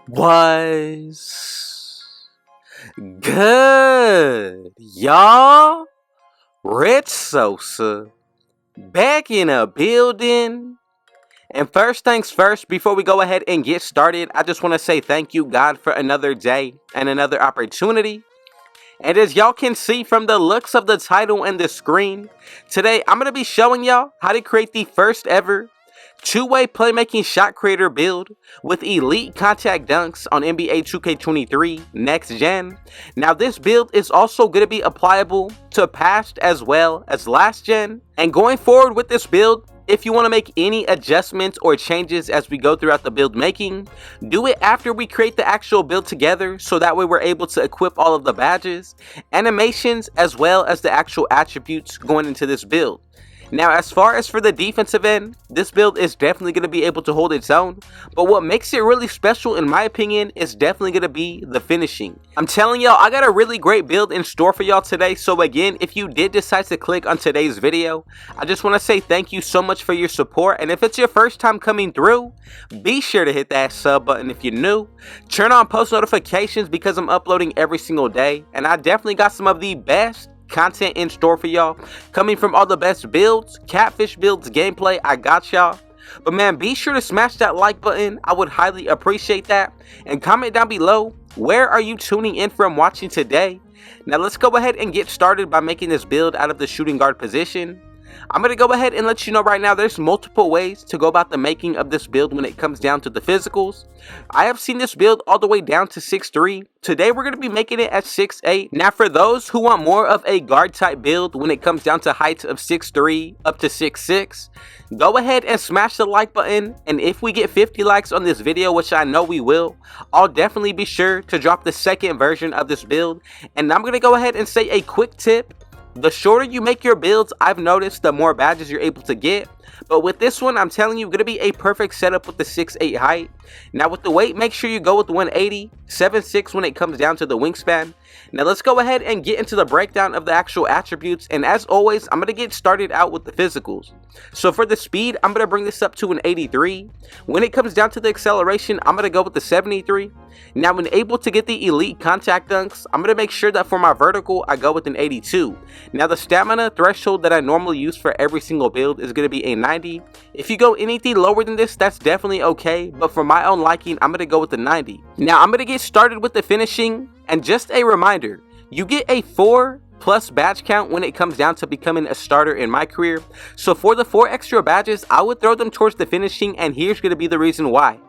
Was good, y'all? Red Sosa back in a building. And first things first, before we go ahead and get started, I just want to say thank you, God, for another day and another opportunity. And as y'all can see from the looks of the title and the screen, today I'm going to be showing y'all how to create the first ever two-way playmaking shot creator build with elite contact dunks on NBA 2K23 Next Gen. Now this build is also going to be applicable to past as well as last gen. And going forward with this build, if you want to make any adjustments or changes as we go throughout the build making, do it after we create the actual build together, so that way we're able to equip all of the badges, animations, as well as the actual attributes going into this build. Now, as far as for the defensive end, this build is definitely going to be able to hold its own, but what makes it really special in my opinion is definitely going to be the finishing. I'm telling y'all, I got a really great build in store for y'all today, so again, if you did decide to click on today's video, I just want to say thank you so much for your support, and if it's your first time coming through, be sure to hit that sub button if you're new, turn on post notifications because I'm uploading every single day, and I definitely got some of the best content in store for y'all, coming from all the best builds, catfish builds, gameplay. I got y'all. But man, be sure to smash that like button. I would highly appreciate that. And comment down below, where are you tuning in from watching today? Now let's go ahead and get started by making this build out of the shooting guard position. I'm going to go ahead and let you know right now, there's multiple ways to go about the making of this build when it comes down to the physicals. I have seen this build all the way down to 6'3". Today we're going to be making it at 6'8". Now for those who want more of a guard type build when it comes down to heights of 6'3 up to 6'6", go ahead and smash the like button, and if we get 50 likes on this video, which I know we will, I'll definitely be sure to drop the second version of this build. And I'm going to go ahead and say a quick tip. The shorter you make your builds, I've noticed, the more badges you're able to get. But with this one, I'm telling you, going to be a perfect setup with the 6'8 height. Now with the weight, make sure you go with 180, 7'6 when it comes down to the wingspan. Now let's go ahead and get into the breakdown of the actual attributes. And as always, I'm going to get started out with the physicals. So for the speed, I'm going to bring this up to an 83. When it comes down to the acceleration, I'm going to go with the 73. Now when able to get the elite contact dunks, I'm going to make sure that for my vertical, I go with an 82. Now the stamina threshold that I normally use for every single build is going to be a 90. If you go anything lower than this, that's definitely okay, but for my own liking, I'm going to go with the 90. Now I'm going to get started with the finishing, and just a reminder, you get a 4+ badge count when it comes down to becoming a starter in my career. So for the 4 extra badges, I would throw them towards the finishing, and here's going to be the reason why.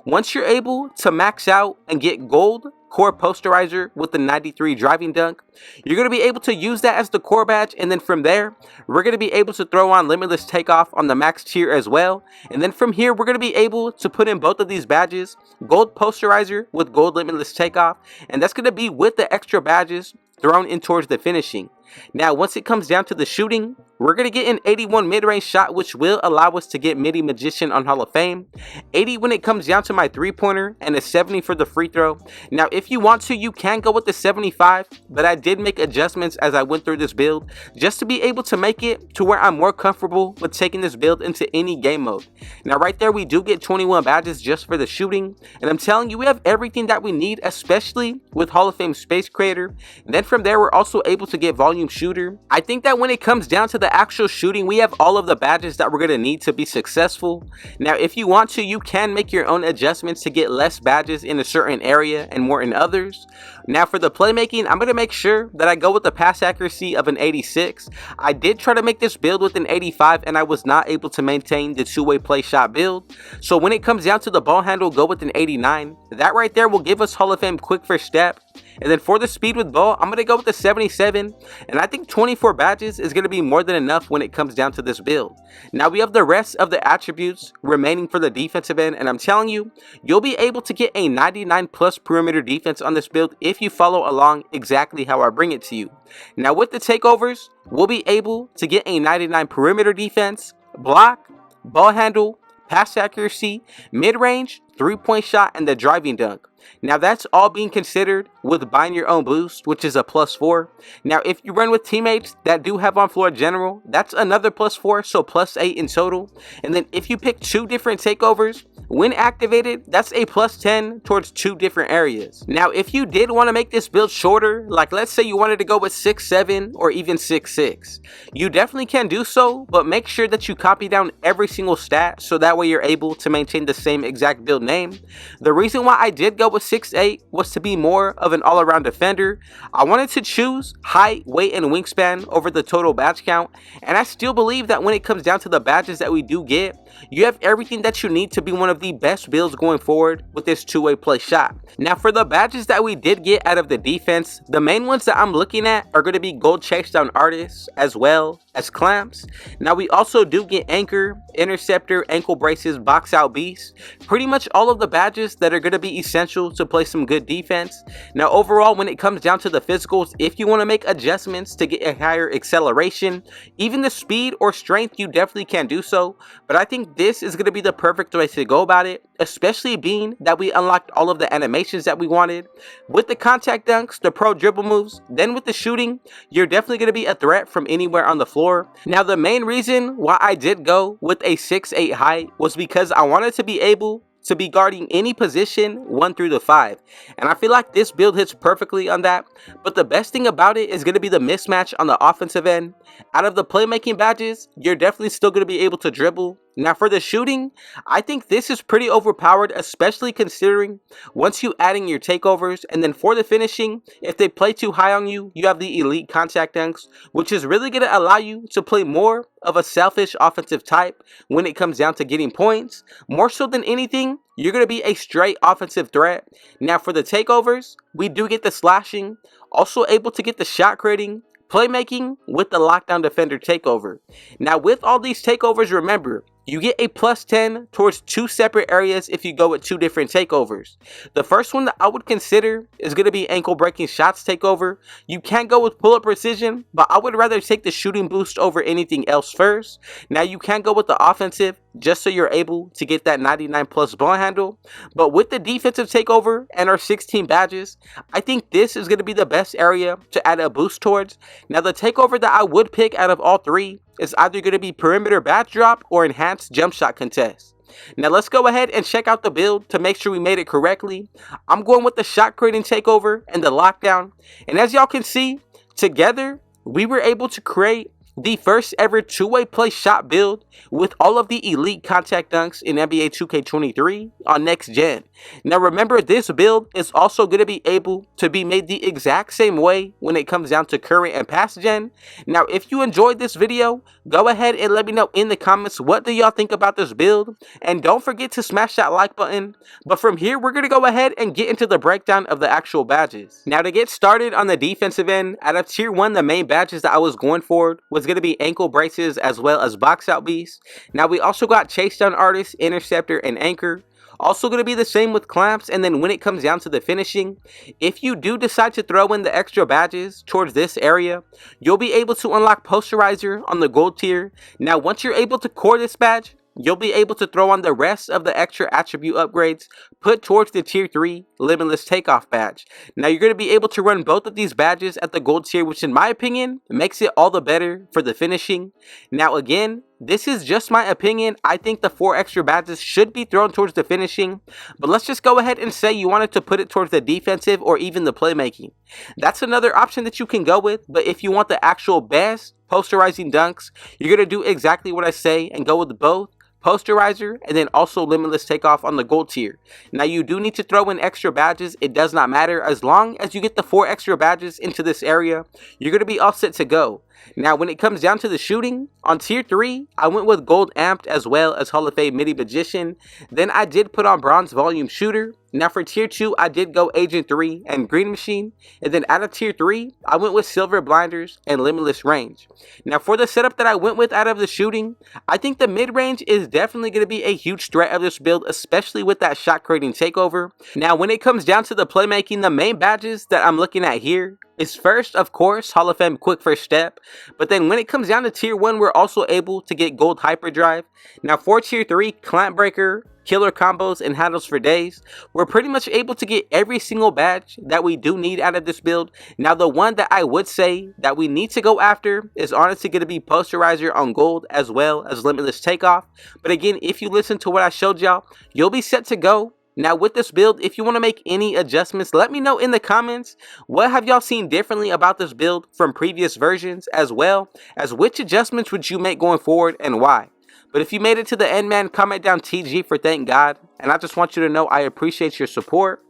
Once you're able to max out and get gold core posterizer with the 93 driving dunk, you're going to be able to use that as the core badge, and then from there we're going to be able to throw on limitless takeoff on the max tier as well. And then from here we're going to be able to put in both of these badges, gold posterizer with gold limitless takeoff, and that's going to be with the extra badges thrown in towards the finishing. Now once it comes down to the shooting, we're going to get an 81 mid-range shot, which will allow us to get Midi Magician on Hall of Fame, 80 when it comes down to my three-pointer, and a 70 for the free throw. Now if you want to, you can go with the 75, but I did make adjustments as I went through this build just to be able to make it to where I'm more comfortable with taking this build into any game mode. Now right there we do get 21 badges just for the shooting, and I'm telling you, we have everything that we need, especially with Hall of Fame Space Creator. And then from there we're also able to get Volume Shooter. I think that when it comes down to the actual shooting, we have all of the badges that we're going to need to be successful. Now if you want to, you can make your own adjustments to get less badges in a certain area and more in others. Now for the playmaking, I'm going to make sure that I go with the pass accuracy of an 86. I did try to make this build with an 85, and I was not able to maintain the two-way play shot build. So when it comes down to the ball handle, go with an 89. That right there will give us Hall of Fame quick first step. And then for the speed with ball, I'm going to go with the 77, and I think 24 badges is going to be more than enough when it comes down to this build. Now we have the rest of the attributes remaining for the defensive end, and I'm telling you, you'll be able to get a 99+ perimeter defense on this build if you follow along exactly how I bring it to you. Now with the takeovers, we'll be able to get a 99 perimeter defense, block, ball handle, pass accuracy, mid-range, three-point shot, and the driving dunk. Now that's all being considered with buying your own boost, which is a +4. Now if you run with teammates that do have on floor general, that's another +4, so +8 in total. And then if you pick 2 different takeovers, When activated, that's a plus 10 towards 2 different areas. Now, if you did want to make this build shorter, like let's say you wanted to go with 6'7" or even 6'6", you definitely can do so, but make sure that you copy down every single stat so that way you're able to maintain the same exact build name. The reason why I did go with 6'8" was to be more of an all-around defender. I wanted to choose height, weight, and wingspan over the total badge count, and I still believe that when it comes down to the badges that we do get, you have everything that you need to be one of the best builds going forward with this two-way play shot. Now, for the badges that we did get out of the defense, the main ones that I'm looking at are going to be gold chase down artists as well as clamps. Now, we also do get anchor, interceptor, ankle braces, box out beast, pretty much all of the badges that are going to be essential to play some good defense. Now, overall, when it comes down to the physicals, if you want to make adjustments to get a higher acceleration, even the speed or strength, you definitely can do so, but I think this is going to be the perfect way to go about it, especially being that we unlocked all of the animations that we wanted. With the contact dunks, the pro dribble moves, then with the shooting, you're definitely going to be a threat from anywhere on the floor. Now, the main reason why I did go with a 6'8" height was because I wanted to be able to be guarding any position 1 through the 5, and I feel like this build hits perfectly on that. But the best thing about it is going to be the mismatch on the offensive end. Out of the playmaking badges, you're definitely still going to be able to dribble. Now, for the shooting, I think this is pretty overpowered, especially considering once you add in your takeovers, and then for the finishing, if they play too high on you, you have the elite contact dunks, which is really going to allow you to play more of a selfish offensive type when it comes down to getting points. More so than anything, you're going to be a straight offensive threat. Now, for the takeovers, we do get the slashing, also able to get the shot creating, playmaking with the lockdown defender takeover. Now, with all these takeovers, remember, you get a plus 10 towards 2 separate areas if you go with 2 different takeovers. The first one that I would consider is going to be ankle breaking shots takeover. You can go with pull-up precision, but I would rather take the shooting boost over anything else first. Now, you can go with the offensive just so you're able to get that 99 plus ball handle. But with the defensive takeover and our 16 badges, I think this is going to be the best area to add a boost towards. Now, the takeover that I would pick out of all 3 is either going to be perimeter badge drop or enhanced jump shot contest. Now, let's go ahead and check out the build to make sure we made it correctly. I'm going with the shot creating takeover and the lockdown, and as y'all can see, together we were able to create the first ever two-way play shot build with all of the elite contact dunks in NBA 2K23 on next gen. Now, remember, this build is also going to be able to be made the exact same way when it comes down to current and past gen. Now, if you enjoyed this video, go ahead and let me know in the comments what do y'all think about this build, and don't forget to smash that like button. But from here, we're going to go ahead and get into the breakdown of the actual badges. Now, to get started on the defensive end, out of tier 1, the main badges that I was going for was going to be ankle braces as well as box out beast. Now, we also got chase down artist, interceptor, and anchor. Also going to be the same with clamps. And then when it comes down to the finishing, if you do decide to throw in the extra badges towards this area, you'll be able to unlock posterizer on the gold tier. Now, once you're able to core this badge, you'll be able to throw on the rest of the extra attribute upgrades put towards the tier 3 limitless takeoff badge. Now, you're going to be able to run both of these badges at the gold tier, which in my opinion makes it all the better for the finishing. Now, again, this is just my opinion. I think the 4 extra badges should be thrown towards the finishing, but let's just go ahead and say you wanted to put it towards the defensive or even the playmaking. That's another option that you can go with, but if you want the actual best posterizing dunks, you're going to do exactly what I say and go with both posterizer and then also limitless takeoff on the gold tier. Now, you do need to throw in extra badges. It does not matter. As long as you get the 4 extra badges into this area, you're going to be all set to go. Now, when it comes down to the shooting, on tier 3, I went with gold amped as well as Hall of Fame midi magician. Then I did put on bronze volume shooter. Now, for tier 2, I did go agent 3 and green machine. And then out of tier 3, I went with silver blinders and limitless range. Now, for the setup that I went with out of the shooting, I think the mid range is definitely going to be a huge threat of this build, especially with that shot creating takeover. Now, when it comes down to the playmaking, the main badges that I'm looking at here is first, of course, Hall of Fame quick first step, but then when it comes down to tier 1, we're also able to get gold hyperdrive. Now for tier 3, clamp breaker, killer combos, and handles for days, we're pretty much able to get every single badge that we do need out of this build. Now the one that I would say that we need to go after is honestly going to be posterizer on gold as well as limitless takeoff. But again, if you listen to what I showed y'all, you'll be set to go. Now with this build, if you want to make any adjustments, let me know in the comments. What have y'all seen differently about this build from previous versions, as well as which adjustments would you make going forward and why? But if you made it to the end, man, comment down TG for thank God. And I just want you to know I appreciate your support.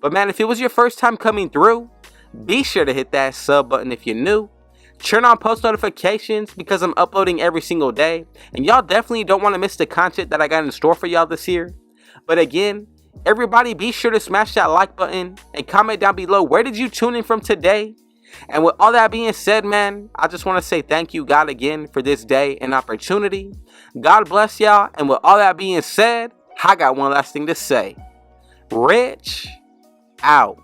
But man, if it was your first time coming through, be sure to hit that sub button if you're new. Turn on post notifications because I'm uploading every single day. And y'all definitely don't want to miss the content that I got in store for y'all this year. But again, everybody be sure to smash that like button and comment down below where did you tune in from today. And with all that being said, man, I just want to say thank you, God, again for this day and opportunity. God bless y'all. And with all that being said, I got one last thing to say. Rich out.